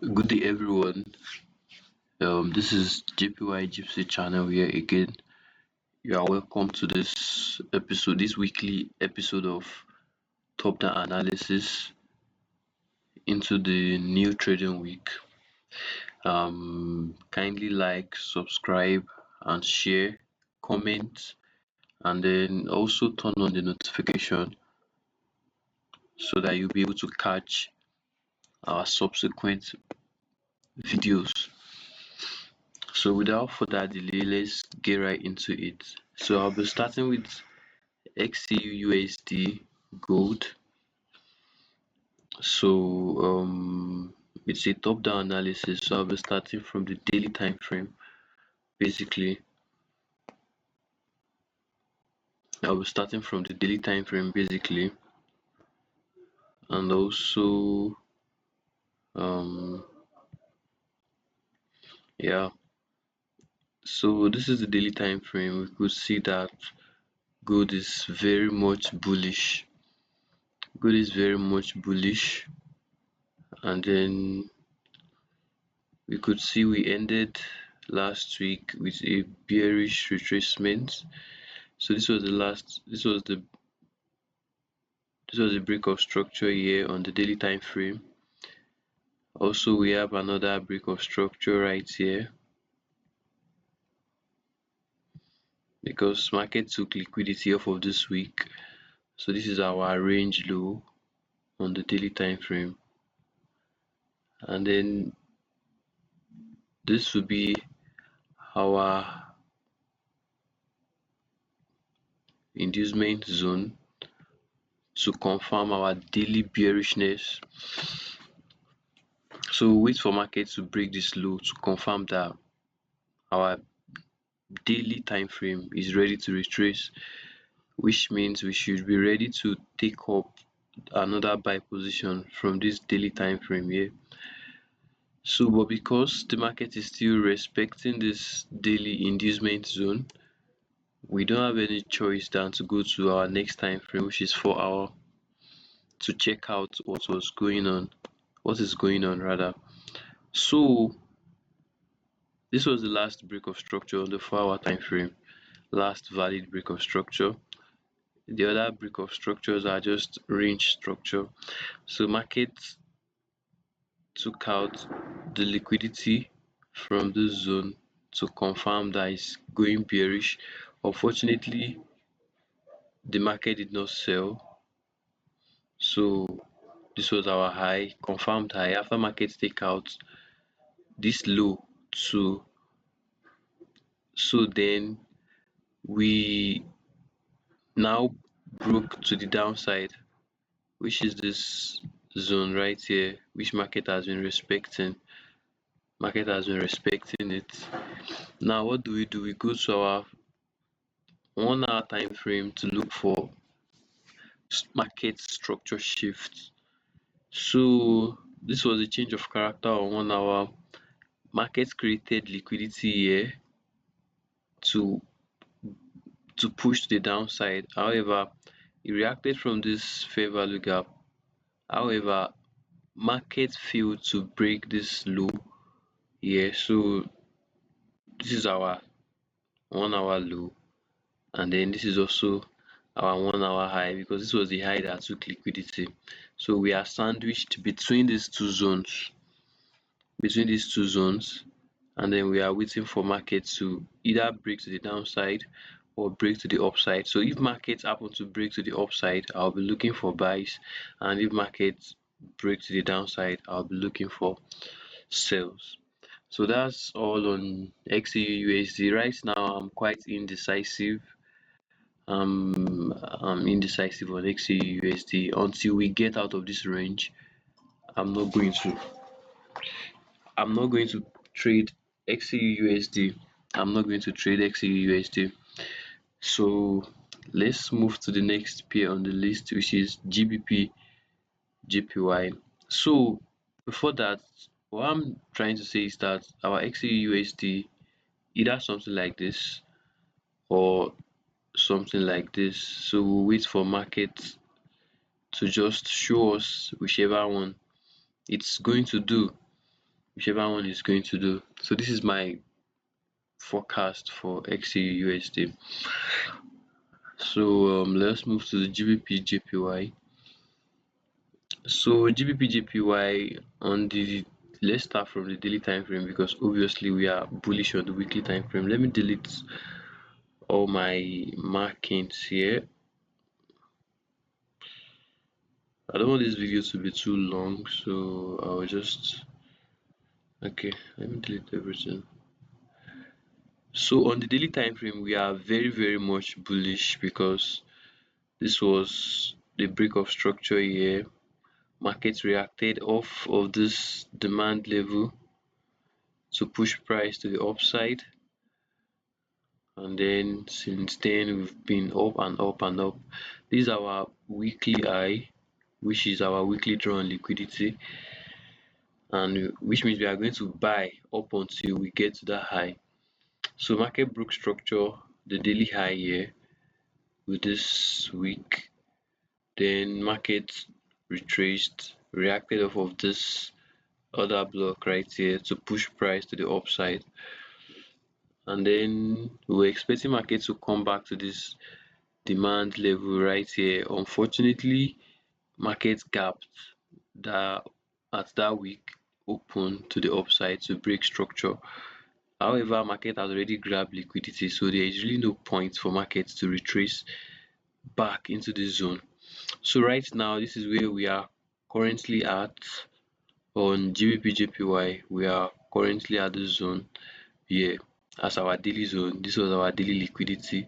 Good day, everyone. This is GPY Gypsy channel here again. You are welcome to this weekly episode of Top Down Analysis into the new trading week. Kindly like, subscribe, and share, comment, and then also turn on the notification so that you'll be able to catch our subsequent videos. So without further delay, let's get right into it. So I'll be starting with XAUUSD gold. So it's a top-down analysis. So I'll be starting from the daily time frame. Basically, and also um yeah. So this is the daily time frame. We could see that gold is very much bullish. Gold is very much bullish, and then we could see we ended last week with a bearish retracement. So this was the break of structure here on the daily time frame. Also, we have another break of structure right here because market took liquidity off of this week. So this is our range low on the daily time frame, and then this will be our inducement zone to confirm our daily bearishness. So wait for market to break this low to confirm that our daily time frame is ready to retrace, which means we should be ready to take up another buy position from this daily time frame here. So but because the market is still respecting this daily inducement zone, we don't have any choice than to go to our next time frame, which is 4 hour, to check out what is going on rather. So this was the last break of structure on the 4 hour time frame, last valid break of structure. The other break of structures are just range structure. So market took out the liquidity from this zone to confirm that it's going bearish. Unfortunately, the market did not sell. So this was our high, confirmed high. After market take out this low to so then we now broke to the downside, which is this zone right here, which market has been respecting. Market has been respecting it. Now what do? We go to our 1 hour time frame to look for market structure shift. So this was a change of character on 1 hour. Market created liquidity here to push the downside. However, it reacted from this fair value gap. However, market failed to break this low here. So this is our 1 hour low, and then this is also our 1 hour high because this was the high that took liquidity. So we are sandwiched between these two zones, and then we are waiting for market to either break to the downside or break to the upside. So if markets happen to break to the upside, I'll be looking for buys, and if markets break to the downside, I'll be looking for sells. So that's all on XAUUSD. Right now I'm quite indecisive. I'm indecisive on XAUUSD until we get out of this range. I'm not going to I'm not going to trade XAUUSD. I'm not going to trade XAUUSD. So let's move to the next pair on the list, which is GBPJPY. So before that, what I'm trying to say is that our XAUUSD, either something like this or something like this. So we'll wait for market to just show us whichever one it's going to do. whichever one is going to do. So this is my forecast for XAUUSD. So let's move to the GBPJPY. So GBPJPY on the, let's start from the daily time frame because obviously we are bullish on the weekly time frame. Let me delete all my markings here. I don't want this video to be too long, so I'll just, okay, let me delete everything. So on the daily time frame we are very much bullish because this was the break of structure here. Market reacted off of this demand level to push price to the upside, and then since then we've been up and up and up. This is our weekly high, which is our weekly draw on liquidity, and which means we are going to buy up until we get to that high. So market broke structure, the daily high here with this week, then market retraced, reacted off of this other block right here to push price to the upside, and then we were expecting market to come back to this demand level right here. Unfortunately, market gapped that at that week open to the upside to break structure. However, market has already grabbed liquidity, so there is really no point for markets to retrace back into this zone. So right now, this is where we are currently at on GBPJPY. We are currently at this zone here as our daily zone. This was our daily liquidity,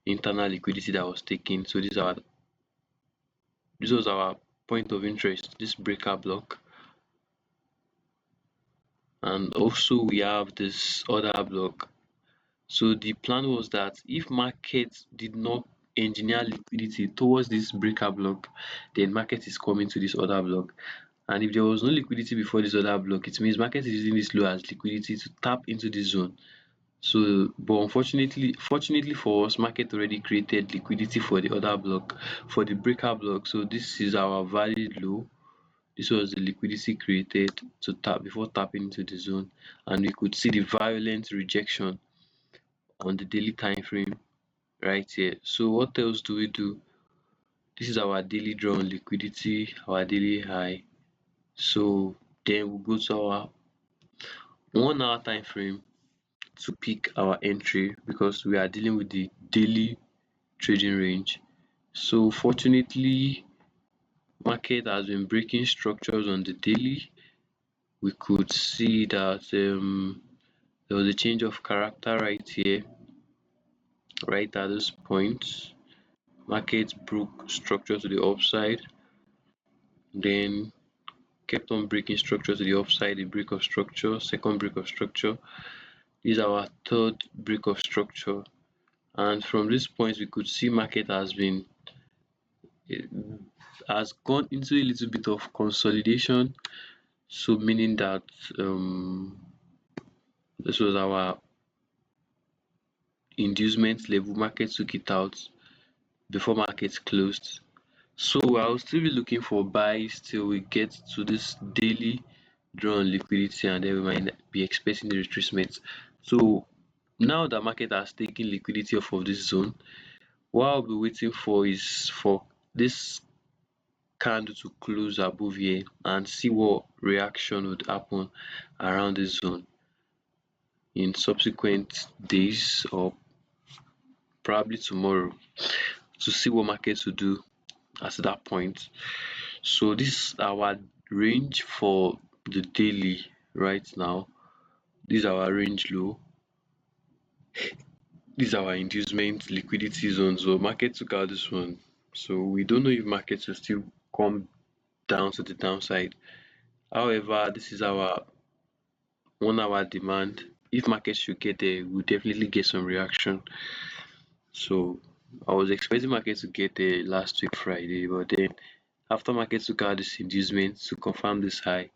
internal liquidity that was taken. So this was our point of interest, this breaker block. And also we have this other block. So the plan was that if market did not engineer liquidity towards this breaker block, then market is coming to this other block. And if there was no liquidity before this other block, it means market is using this low as liquidity to tap into this zone. So, but fortunately for us, market already created liquidity for the other block, for the breaker block. So this is our valid low. This was the liquidity created to tap before tapping into the zone, and we could see the violent rejection on the daily time frame right here. So what else do we do? This is our daily draw on liquidity, our daily high. So then we'll go to our 1 hour time frame to pick our entry because we are dealing with the daily trading range. So fortunately, market has been breaking structures on the daily. We could see that there was a change of character right here, right at this point. Market broke structure to the upside, then kept on breaking structure to the upside, a break of structure, second break of structure. This is our third break of structure, and from this point we could see market has gone into a little bit of consolidation. So meaning that this was our inducement level, market took it out before market closed. So I'll still be looking for buys till we get to this daily draw on liquidity, and then we might be expecting the retracement. So now that market has taken liquidity off of this zone, what I'll be waiting for is for this candle to close above here and see what reaction would happen around this zone in subsequent days or probably tomorrow to see what markets will do at that point. So this is our range for the daily right now. This is our range low. This is our inducement liquidity zone. So market took out this one. So we don't know if markets will still come down to the downside. However, this is our 1 hour demand. If market should get there, we'll definitely get some reaction. So I was expecting market to get there last week Friday, but then after market took out this inducement to confirm this high,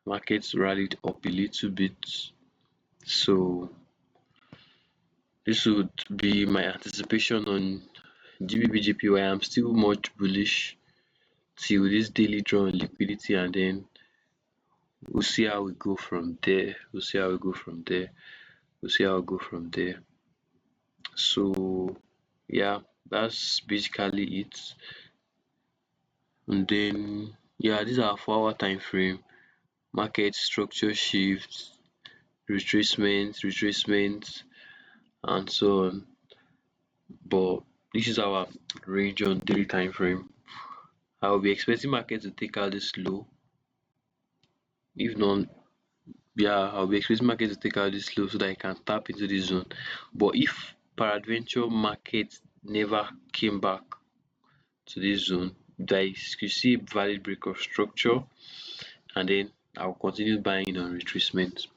markets rallied up a little bit. So this would be my anticipation on GBPJPY. I'm still much bullish till this daily draw on liquidity, and then we'll see how we go from there. We'll see how we go from there. We'll see how we go from there. So yeah, that's basically it. And then yeah, these are 4 hour time frame, market structure shifts, retracement, and so on. But this is our range on daily time frame. I will be expecting market to take out this low. If not, yeah, I'll be expecting market to take out this low so that I can tap into this zone. But if peradventure market never came back to this zone, there is, you see a valid break of structure, and then I'll continue buying on retracement.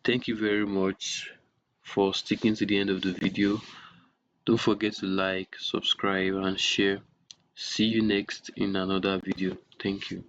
Thank you very much for sticking to the end of the video. Don't forget to like, subscribe, and share. See you next in another video. Thank you.